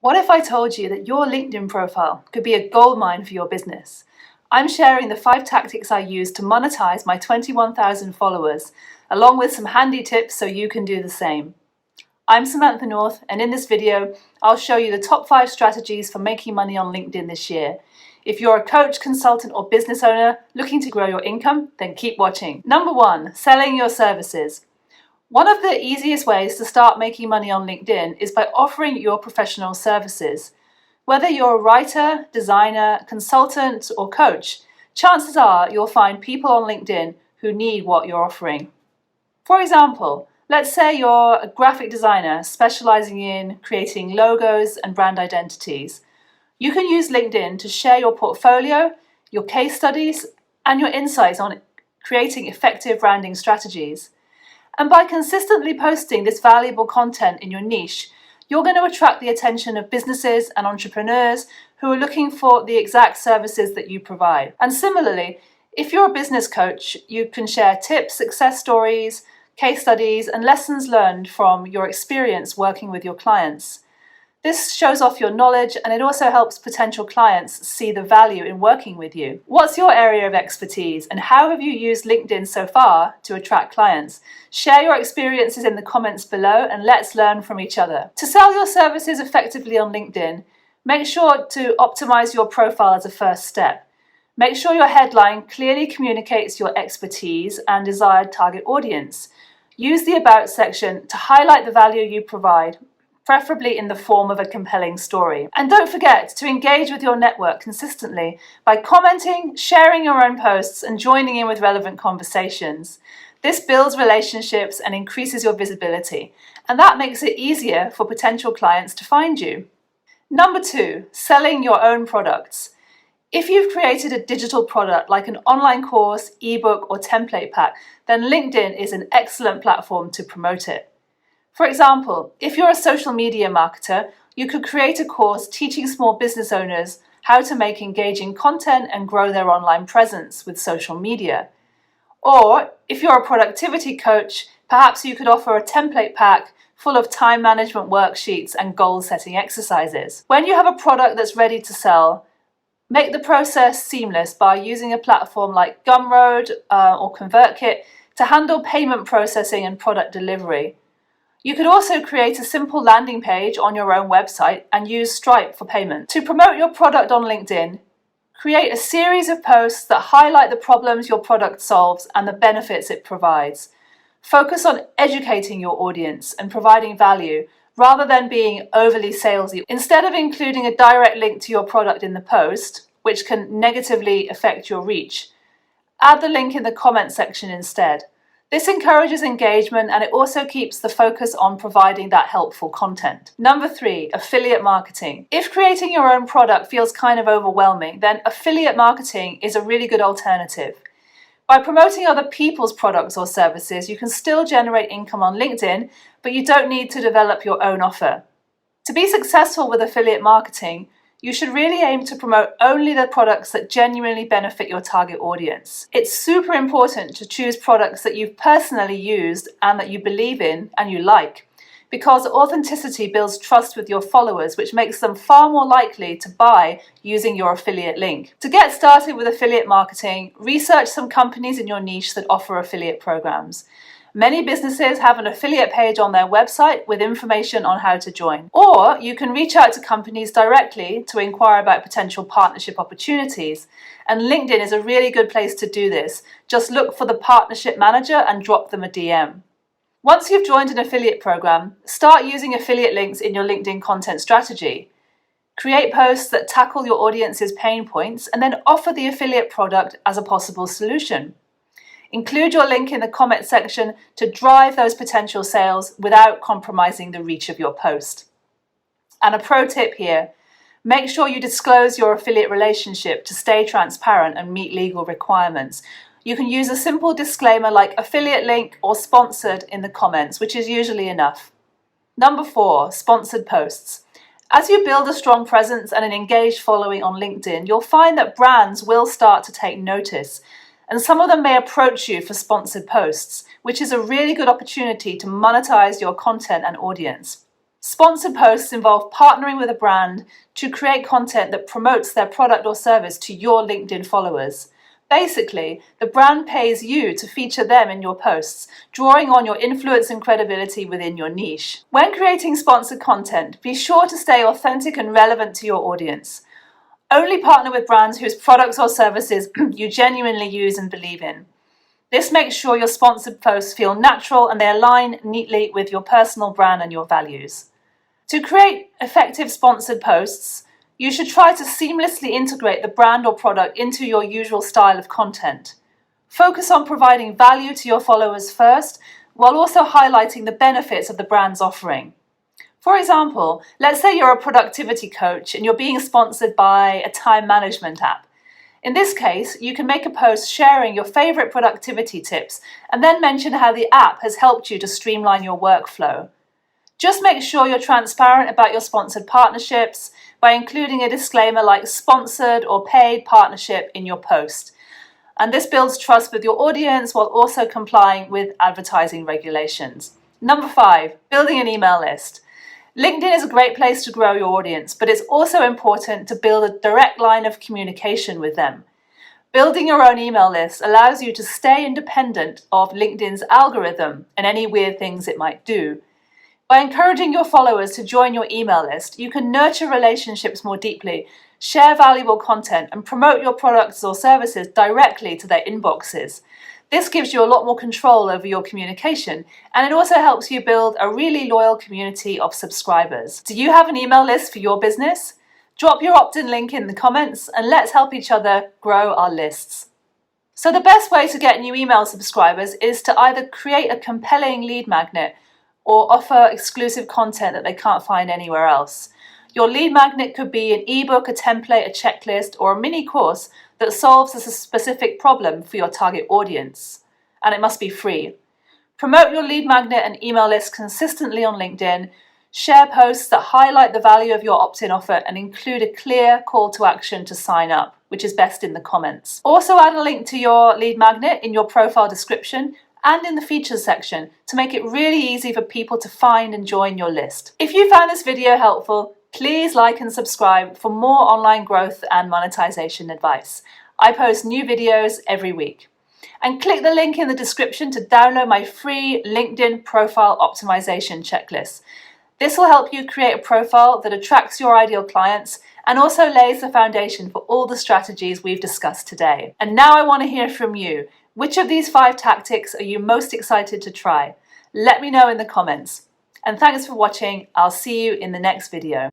What if I told you that your LinkedIn profile could be a goldmine for your business? I'm sharing the 5 tactics I use to monetize my 21,000 followers, along with some handy tips so you can do the same. I'm Samantha North, and in this video, I'll show you the top 5 strategies for making money on LinkedIn this year. If you're a coach, consultant, or business owner looking to grow your income, then keep watching. Number 1, selling your services. One of the easiest ways to start making money on LinkedIn is by offering your professional services. Whether you're a writer, designer, consultant, or coach, chances are you'll find people on LinkedIn who need what you're offering. For example, let's say you're a graphic designer specializing in creating logos and brand identities. You can use LinkedIn to share your portfolio, your case studies, and your insights on creating effective branding strategies. And by consistently posting this valuable content in your niche, you're going to attract the attention of businesses and entrepreneurs who are looking for the exact services that you provide. And similarly, if you're a business coach, you can share tips, success stories, case studies, and lessons learned from your experience working with your clients. This shows off your knowledge, and it also helps potential clients see the value in working with you. What's your area of expertise, and how have you used LinkedIn so far to attract clients? Share your experiences in the comments below, and let's learn from each other. To sell your services effectively on LinkedIn, make sure to optimize your profile as a first step. Make sure your headline clearly communicates your expertise and desired target audience. Use the About section to highlight the value you provide, preferably in the form of a compelling story. And don't forget to engage with your network consistently by commenting, sharing your own posts, and joining in with relevant conversations. This builds relationships and increases your visibility, and that makes it easier for potential clients to find you. Number 2, selling your own products. If you've created a digital product like an online course, ebook, or template pack, then LinkedIn is an excellent platform to promote it. For example, if you're a social media marketer, you could create a course teaching small business owners how to make engaging content and grow their online presence with social media. Or if you're a productivity coach, perhaps you could offer a template pack full of time management worksheets and goal-setting exercises. When you have a product that's ready to sell, make the process seamless by using a platform like Gumroad or ConvertKit to handle payment processing and product delivery. You could also create a simple landing page on your own website and use Stripe for payment. To promote your product on LinkedIn, create a series of posts that highlight the problems your product solves and the benefits it provides. Focus on educating your audience and providing value rather than being overly salesy. Instead of including a direct link to your product in the post, which can negatively affect your reach, add the link in the comment section instead. This encourages engagement, and it also keeps the focus on providing that helpful content. Number 3, affiliate marketing. If creating your own product feels kind of overwhelming, then affiliate marketing is a really good alternative. By promoting other people's products or services, you can still generate income on LinkedIn, but you don't need to develop your own offer. To be successful with affiliate marketing, you should really aim to promote only the products that genuinely benefit your target audience. It's super important to choose products that you've personally used and that you believe in and you like, because authenticity builds trust with your followers, which makes them far more likely to buy using your affiliate link. To get started with affiliate marketing, research some companies in your niche that offer affiliate programs. Many businesses have an affiliate page on their website with information on how to join. Or you can reach out to companies directly to inquire about potential partnership opportunities. And LinkedIn is a really good place to do this. Just look for the partnership manager and drop them a DM. Once you've joined an affiliate program, start using affiliate links in your LinkedIn content strategy. Create posts that tackle your audience's pain points and then offer the affiliate product as a possible solution. Include your link in the comment section to drive those potential sales without compromising the reach of your post. And a pro tip here, make sure you disclose your affiliate relationship to stay transparent and meet legal requirements. You can use a simple disclaimer like affiliate link or sponsored in the comments, which is usually enough. Number 4, sponsored posts. As you build a strong presence and an engaged following on LinkedIn, you'll find that brands will start to take notice. And some of them may approach you for sponsored posts, which is a really good opportunity to monetize your content and audience. Sponsored posts involve partnering with a brand to create content that promotes their product or service to your LinkedIn followers. Basically, the brand pays you to feature them in your posts, drawing on your influence and credibility within your niche. When creating sponsored content, be sure to stay authentic and relevant to your audience. Only partner with brands whose products or services you genuinely use and believe in. This makes sure your sponsored posts feel natural and they align neatly with your personal brand and your values. To create effective sponsored posts, you should try to seamlessly integrate the brand or product into your usual style of content. Focus on providing value to your followers first, while also highlighting the benefits of the brand's offering. For example, let's say you're a productivity coach and you're being sponsored by a time management app. In this case, you can make a post sharing your favorite productivity tips and then mention how the app has helped you to streamline your workflow. Just make sure you're transparent about your sponsored partnerships by including a disclaimer like sponsored or paid partnership in your post. And this builds trust with your audience while also complying with advertising regulations. Number 5, building an email list. LinkedIn is a great place to grow your audience, but it's also important to build a direct line of communication with them. Building your own email list allows you to stay independent of LinkedIn's algorithm and any weird things it might do. By encouraging your followers to join your email list, you can nurture relationships more deeply, share valuable content, and promote your products or services directly to their inboxes. This gives you a lot more control over your communication, and it also helps you build a really loyal community of subscribers. Do you have an email list for your business? Drop your opt-in link in the comments and let's help each other grow our lists. So the best way to get new email subscribers is to either create a compelling lead magnet or offer exclusive content that they can't find anywhere else. Your lead magnet could be an ebook, a template, a checklist, or a mini course that solves a specific problem for your target audience. And it must be free. Promote your lead magnet and email list consistently on LinkedIn. Share posts that highlight the value of your opt-in offer and include a clear call to action to sign up, which is best in the comments. Also add a link to your lead magnet in your profile description and in the features section to make it really easy for people to find and join your list. If you found this video helpful, please like and subscribe for more online growth and monetization advice. I post new videos every week. And click the link in the description to download my free LinkedIn profile optimization checklist. This will help you create a profile that attracts your ideal clients and also lays the foundation for all the strategies we've discussed today. And now I want to hear from you. Which of these 5 tactics are you most excited to try? Let me know in the comments. And thanks for watching. I'll see you in the next video.